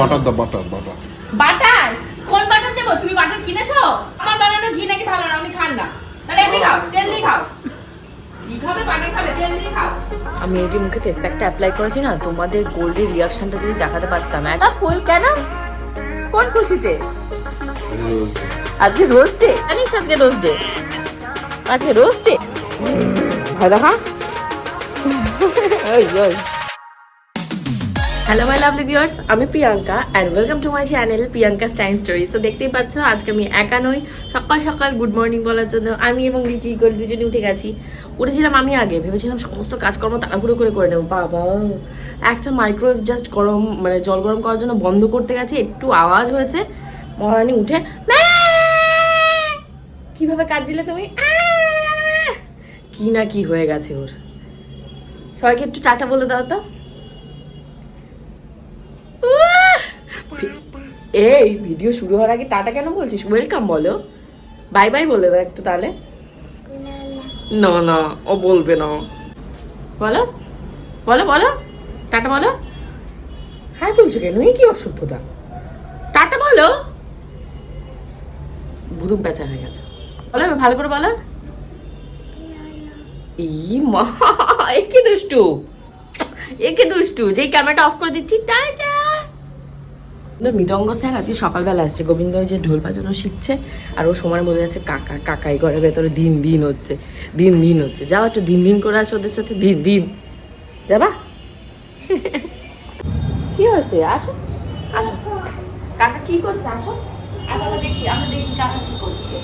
Butter দাও, butter butter butter? কোন butter দেবো? তুমি বাটার কিনেছো? আমার বানানো ঘি নাকি ভালো না, আপনি খান না। তাহলে এমনি খাও, তেল দিয়ে খাও। ঘি খাবে, বাটার খাবে, তেল দিয়ে খাও। আমি এই যে মুখে ফেস প্যাকটা অ্যাপ্লাই করেছি না, তোমাদের গোল্ডের রিয়াকশনটা যদি দেখাতে পারতাম। একটা ফুল কেন? কোন খুশিতে? আজকে রোজ ডে। জানিস আজকে রোজ ডে? আজকে রোজ ডে। ভালো হ্যাঁ। ওই ওই। হ্যালো মাই লাভলি ভিউয়ার্স, আমি Priyanka and welcome to my channel Priyanka's time story. তো দেখতেই পাচ্ছ আজকে আমি একা নই, সকাল সকাল গুড মর্নিং বলার জন্য আমি এবং লিটি করে দুজনে উঠে গেছি। উঠেছিলাম আমি আগে, ভেবেছিলাম সমস্ত কাজকর্ম তাড়াহুড়ো করে নেবো। বাবা, একটা মাইক্রোওয়েভ জাস্ট গরম মানে জল গরম করার জন্য বন্ধ করতে গেছি, একটু আওয়াজ হয়েছে, মহারানী উঠে কিভাবে কাঁদছিলে তুমি, কি না কি হয়ে গেছে ওর। সবাইকে একটু টাটা বলে দাও তো। এই ভিডিও শুরু হওয়ার আগে টাটা কেন বলছিস? ওয়েলকাম বলো, বাই বাই বলে দাও একটু তাহলে। না না, ও বলবে না। বলো বলো বলো, টাটা বলো। হ্যাঁ তুলছো কেন? এই কি অসভ্যতা। টাটা বলো। ভুতুম পেঁচা হয়ে গেছে। বলো ভালো করে বলো। ই মা, একে দুষ্টু, একে দুষ্টু। যেই ক্যামেরাটা অফ করে দিচ্ছি টাটা। মৃদঙ্গ স্যার আজকে সকালবেলা আসছে, গোবিন্দ যে ঢোল বাজানো শিখছে, আর ও সময় বলে যাচ্ছে কাকা কাকাই ঘরের ভেতরে দিন দিন হচ্ছে, দিন দিন হচ্ছে। যাও একটু দিন দিন করে আসো ওদের সাথে, দিন দিন যাবা। কি হয়েছে? আসো আসো, কাকা কি করছে? আসো আসো, আমরা দেখি কাকা কি করছে।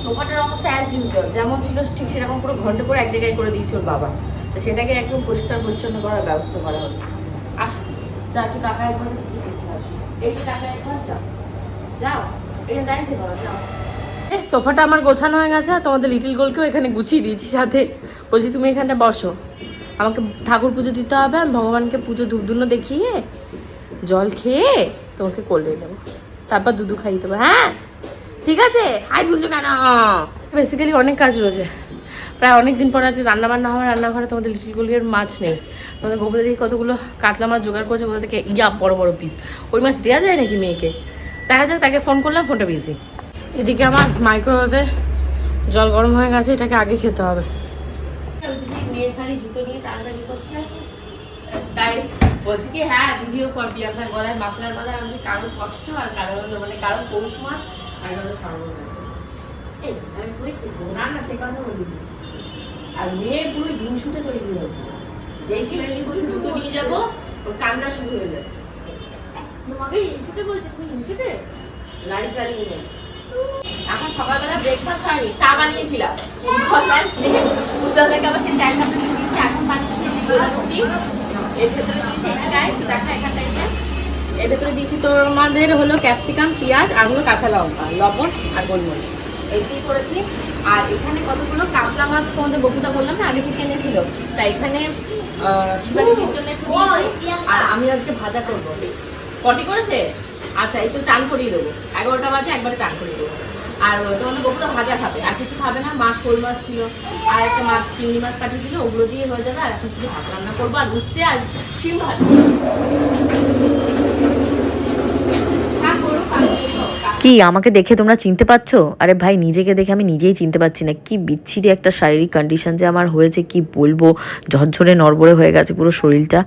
সোফাটার অবস্থা অ্যাজ ইউজুয়াল, যেমন ছিল ঠিক সেরকম পুরো ঘন্টা করে এক জায়গায় করে দিয়েছে ওর বাবা। তো সেটাকে একদম পরিষ্কার পরিচ্ছন্ন করার ব্যবস্থা করা হচ্ছে। আসো যা, একটু কাকা একবার এই যে টাকা একবার যাও যাও, এখানে দাঁড়িয়ে করো, যাও। সোফাটা আমার গোছানো হয়ে গেছে, তোমাদের লিটিল গোলকেও এখানে গুছিয়ে দিয়েছি সাথে। বলছি তুমি এখানটা বসো, আমাকে ঠাকুর পুজো দিতে হবে, আমি ভগবানকে পুজো ধূপধুনো দেখিয়ে জল খেয়ে তোমাকে কোলে দেবো, তারপর দুধু খাইয়ে দেবো। হ্যাঁ ঠিক আছে। হাই তুলছো কেন? বেসিক্যালি অনেক কাজ রয়েছে, প্রায় অনেক দিন পর আছে রান্না বান্না হবে রান্নাঘরে। তোমাদের লিটিল গোলকের মাছ নেই, তোমাদের গোবর থেকে কতগুলো কাতলা মাছ জোগাড় করেছে, কোথা থেকে ইয়া বড় বড় পিস। ওই মাছ দেওয়া যায় নাকি মেয়েকে? দেখা যাক, তাকে ফোন করলাম, ফোনটা বিজি। এদিকে আমার মাইক্রোওয়েভে জল গরম হয়ে গেছে, এটাকে আগে খেতে হবে। তাই বলছি কি, হ্যাঁ ভিডিও কর প্রিয়াঙ্কার গলায় মাফলার গলায় আমাদের কারো কষ্ট আর কারো মানে কারো পৌষ মাস আর কারো শ্রাবণ মাস। এই আমি বলছি না না, সে কথা বলি। আর মেয়ে পুরো দিন শুটে তৈরি হয়েছে, যেই শিবাইলি বলছে জুতো নিয়ে যাবো, ওর কান্না শুরু হয়ে যাচ্ছে। তোমাকে ইনশুটে বলছে, তুমি ইনশুটে লাইট জ্বালিয়ে নেই। এখন সকালবেলা ব্রেকফাস্ট হয়নি, চা বানিয়েছিলাম। উজ্জ্বলদাকে আবার সেই চায়ের কাপটা দিয়ে দিচ্ছি। এখন বানিয়েছি রুটি, এর ভেতরে দিয়েছি এইটা একটু দেখা এখানটা এসে। এর ভেতরে দিয়েছি তোমাদের হলো ক্যাপসিকাম, পেঁয়াজ আর হলো কাঁচা লঙ্কা, লবণ আর গোলমরিচ, এইটাই করেছি। আর এখানে কতগুলো কাতলা মাছ তোমাদের বকুতা বললাম না আগে থেকে এনেছিল, তাই এখানে শিবানীর জন্য একটু দিয়েছি। আর আমি আজকে ভাজা করবো। পটি করেছে? আচ্ছা, এই তো চান করিয়ে দেবো, 11টা বাজে একবারে চান করিয়ে দেবো। আর তোমাদের বকুতা ভাজা খাবে, আর কিছু খাবে না। মাছ, শোল মাছ ছিল, আর একটা মাছ চিংড়ি মাছ পাঠিয়েছিল, ওগুলো দিয়ে হয়ে যাবে। আর এখন শুধু ভাত রান্না করবো, আর উচ্ছে আর শিম ভাত। কি আমাকে দেখে তোমরা চিনতে পারছো? আরে ভাই, নিজেকে দেখে আমি নিজেই চিনতে পারছি না। কি বিচ্ছিরি একটা শারীরিক কন্ডিশন যে আমার হয়েছে, কি বলবো। ঝরঝরে নড়বড়ে হয়ে গেছে পুরো শরীরটা।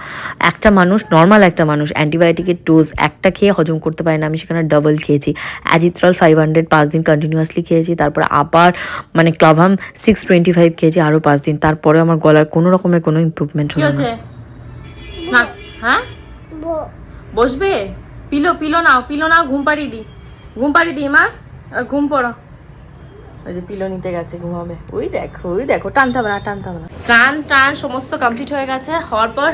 একটা মানুষ, নর্মাল একটা মানুষ, অ্যান্টিবায়োটিকের ডোজ একটা খেয়ে হজম করতে পারে না, আমি সেখানে ডাবল খেয়েছি। অ্যাজিথ্রল 500 5 দিন কন্টিনিউয়াসলি খেয়েছি, তারপর আবার মানে ক্লাভাম 625 খেয়েছি আরও 5 দিন। তারপরে আমার গলার কোনো রকমের কোনো ইমপ্রুভমেন্ট হলো না। হ্যাঁ বসবে, পিলো নাও, ঘুম পাড়িয়ে দিই মা, আর ঘুম পড়ো। ওই যে পিলো নিতে গেছে, ঘুমাবে। ওই দেখো টানতে হবে না। স্নান সমস্ত কমপ্লিট হয়ে গেছে। হওয়ার পর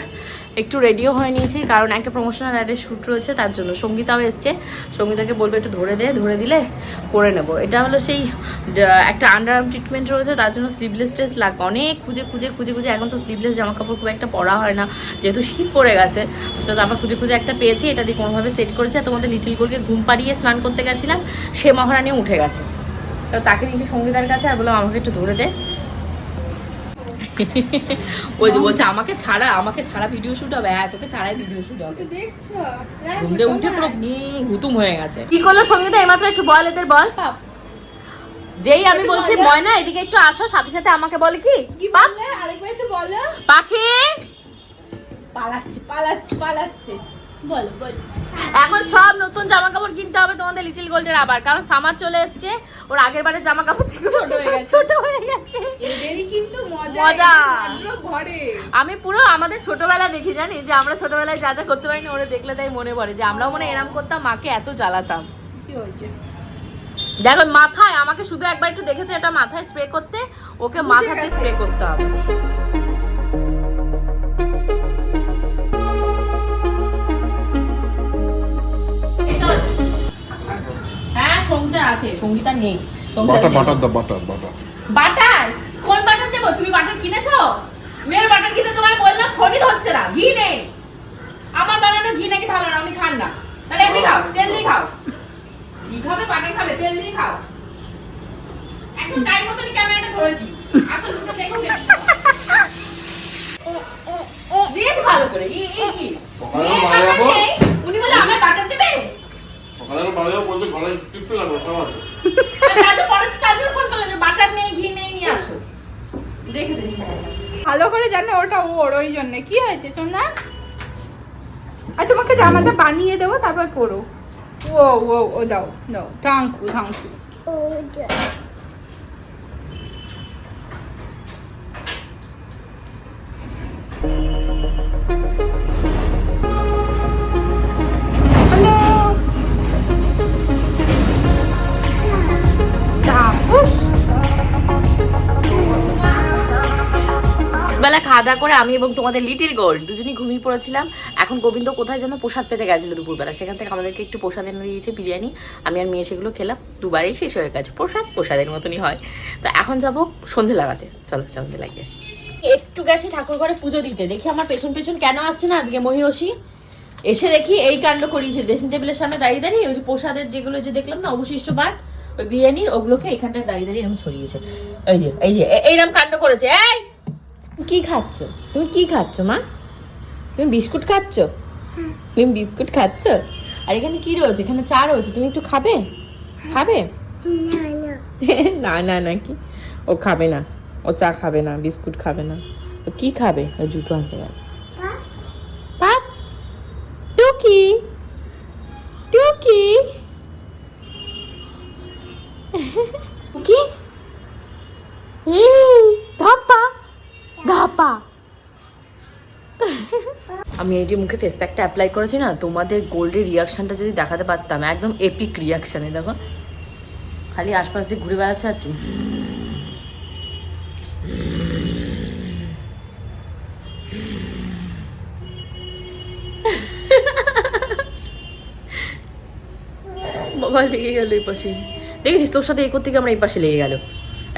একটু রেডিও হয়ে নিয়েছি, কারণ একটা প্রমোশনাল অ্যাডের শ্যুট রয়েছে, তার জন্য। সঙ্গীতাও এসছে, সঙ্গীতাকে বলবো একটু ধরে দিলে করে নেবো। এটা হলো সেই একটা আন্ডারআর্ম ট্রিটমেন্ট রয়েছে, তার জন্য স্লিভলেস ড্রেস লাগবে। অনেক খুঁজে এখন তো স্লিভলেস জামা কাপড় খুব একটা পরা হয় না, যেহেতু শীত পড়ে গেছে। তো তারপর খুঁজে একটা পেয়েছি, এটা দিয়ে কোনোভাবে সেট করেছে। তোমাদের লিটিল গোলকে ঘুম পাড়িয়ে স্নান করতে গেছিলাম, সে মহারানী উঠে গেছে। তো তাকে নিচে সঙ্গীতার কাছে, আর বললাম আমাকে একটু ধরে দে। ওই যে বলছে আমাকে ছাড়া ভিডিও শুট হবে। হ্যাঁ, তোকে ছাড়াই ভিডিও শুট হবে। দেখছো ঘুমতে উঠে পুরো হুতুম হয়ে গেছে। কি করলো সঙ্গীতা এইমাত্র? একটু বল, এদের বল। যেই আমি বলছি ময়না এদিকে একটু আসো, সাথে সাথে আমাকে বলে কি বললে? আরেকবার একটু বলো। পাখি পালাচ্ছে বল। এখন সব নতুন জামা কাপড় কিনতে হবে তোমাদের লিটল গোল্ডের আবার, কারণ সামার চলে এসছে। ওর আগের বারের জামা কাপড় ছোট হয়ে গেছে। কিন্তু মজা ভরে। আমি পুরো আমাদের ছোটবেলা দেখি, জানি যে আমরা ছোটবেলায় যা যা করতে পারিনি, ওরা দেখলে তাই মনে পড়ে যে আমরাও মনে এরম করতাম, মাকে এত জ্বালাতাম। কি হয়েছে দেখো, মাথায় আমাকে শুধু একবার একটু দেখেছে এটা মাথায় স্প্রে করতে, ওকে মাথাতে স্প্রে করতে হবে। হ্যাঁ, সঙ্গীতা আছে, সঙ্গীতা নেই। বাটার কোন বাটার দেবো? তুমি বাটার কিনেছো? মেয়ের বাটার কিনে তোমায় বললাম, ফোনই ধরছে না। ঘি নেই, আমার বানানো ঘি নাকি ভালো না, উনি খান না। তাহলে এমনি খাও, তেল দিয়ে খাও। ঘি খাবে, বাটার খাবে, তেল দিয়ে খাও। একদম টাইম মতনই ক্যামেরাটা ধরেছি। আসল রূপটা দেখো। দিয়েছে ভালো করে। উনি বলে আমায় বাটার দেবে। বাটার নেই, ঘি নেই, নিয়ে আসো। দেখে ভালো করে জানে ওটা ওর, ওই জন্য। কি হয়েছে সোনা? আর তোমাকে জামাটা বানিয়ে দেবো, তারপর পরো। ও দাও ঢাঙ্কু। বেলা খাওয়া দাওয়া করে আমি এবং তোমাদের লিটিল গোল্ড দুজনই ঘুমিয়ে পড়েছিলাম। এখন গোবিন্দ কোথায় যেন প্রসাদ পেতে গেছিল দুপুরবেলা, সেখান থেকে আমাদেরকে একটু প্রসাদ এনে দিয়েছে, বিরিয়ানি। আমি আর মেয়ে সেগুলো খেলাম, দুবারই শেষ হয়ে গেছে। প্রসাদের মতনই হয়। তো এখন যাব সন্ধে লাগাতে। চলো সন্ধে লাগিয়ে একটু গেছে ঠাকুর ঘরে পুজো দিতে। দেখি আমার পেছন কেন আসছে না আজকে মহিষী। এসে দেখি এই কাণ্ড করিয়েছে, ড্রেসিং টেবিলের সামনে দাঁড়িয়ে ওই যে প্রসাদের যেগুলো যে দেখলাম না অবশিষ্ট ভাত, ওই বিরিয়ানির, ওগুলোকে এখানটায় দাঁড়িয়ে এরকম ছড়িয়েছে। এই যে এইরকম কাণ্ড করেছে। এই কি খাচ্ছ? তুমি কি খাচ্ছ মা? তুমি বিস্কুট খাচ্ছ? আর এখানে কি রয়েছে? এখানে চা রয়েছে, তুমি একটু খাবে? না কি ও খাবে না, ও চা খাবে না, বিস্কুট খাবে না। ও কি খাবে? ও জুতো আনতে গেছে। টুকি ধাপা। আমি এই যে মুখে ফেস প্যাকটা অ্যাপ্লাই করেছি না, তোমাদের গোল্ডের রিয়াকশনটা যদি দেখাতে পারতাম, একদম এপিক রিয়াকশনে। দেখো খালি আশপাশ দিয়ে ঘুরে বেড়াচ্ছে আর বাবা লেগে গেল এই পাশে। দেখেছিস তোর সাথে এই করতে গিয়ে আমরা এই পাশে লেগে গেল।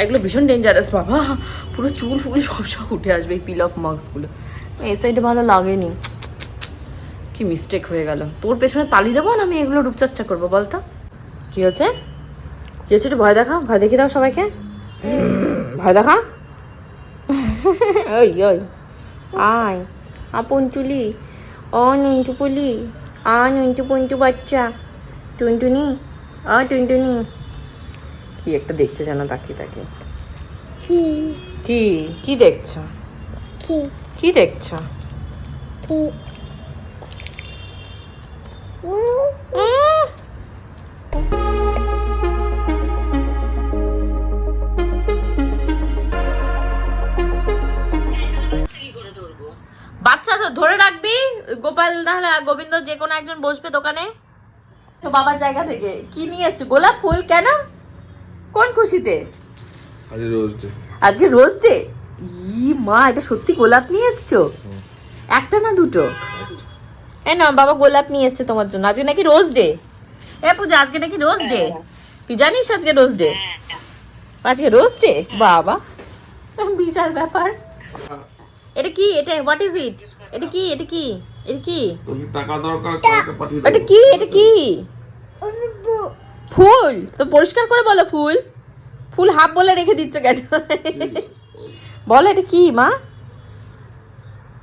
এগুলো ভীষণ ডেঞ্জারাস বাবা, পুরো চুল ফুল সব উঠে আসবে এই পিল অফ মার্কসগুলো। এই সাইডে ভালো লাগেনি, কি মিস্টেক হয়ে গেল। তোর পেছনে তালি দেবো না আমি এগুলো রূপচর্চা করবো? বলতো কি হচ্ছে? একটু ভয় দেখিয়ে দাও সবাইকে। ভয় দেখা। ওই আয় পঞ্চুলি, নুনটু পুলি, নুনটু পঞ্চু বাচ্চা, টুনটুনি টুনটুনি। কি একটা দেখছে যেন তাকিয়ে। কি দেখছো? কি দেখছো? বাচ্চা তো ধরে রাখবি, গোপাল নাহলে গোবিন্দ যে কোনো একজন বসবে দোকানে। তো বাবার জায়গা থেকে কি নিয়ে এসছো? গোলাপ ফুল। কেন? কোন খুশিতে? আজকে রোজ ডে। মা, এটা সত্যি গোলাপ নিয়ে এসছো? একটা না দুটো? না বাবা গোলাপ নিয়ে এসছে তোমার জন্য। আজকে নাকি রোজ ডে। পূজা আজকে নাকি রোজ ডে। তুই জানিস আজকে রোজ ডে? আজকে রোজ ডে। বাবা বিশাল ব্যাপার। এটা কি? এটা হোয়াট ইজ ইট? এটা কি? টাকা দরকার, এটা কি? ফুল। তো পরিষ্কার করে বলো ফুল হাফ বলে রেখে দিচ্ছ কেন? বল এটা কি মা?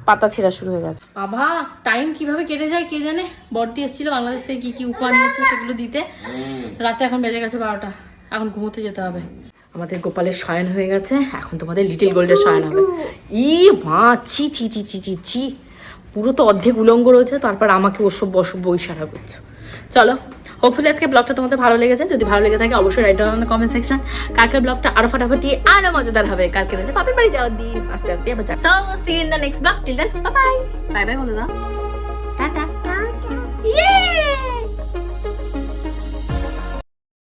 পাতা ছেঁড়া শুরু হয়ে গেছে। বাবা টাইম কিভাবে কেটে যায় কে জানে। বড়দি এসেছিল বাংলাদেশ থেকে, কি কি উপহার নিয়েছে সেগুলো দিতে। রাতে এখন বেজে গেছে 12টা, এখন ঘুমোতে যেতে হবে। আমাদের গোপালের শয়ন হয়ে গেছে, এখন তোমাদের লিটল গোল্ডের শয়ন হবে। ই মা, ছি ছি ছি ছি ছি ছি, পুরো তো অর্ধেক উলঙ্গ রয়েছে, তারপর আমাকে অসভ্য অসভ্য ইশারা করছো। চলো, হোপফুলি আজকে ব্লগটা তোমাদের ভালো লেগেছে। যদি ভালো লেগে থাকে অবশ্যই write down the comment section. কালকের ব্লগটা আরো ফাটাফাটি আরো মজাদার হবে। কালকে রয়েছে বাপের বাড়ি যাওয়ার দিন, আস্তে আস্তে আবার so see in the next blog. Till then bye bye. Bye bye বলে দাও, টাটা। ইয়ে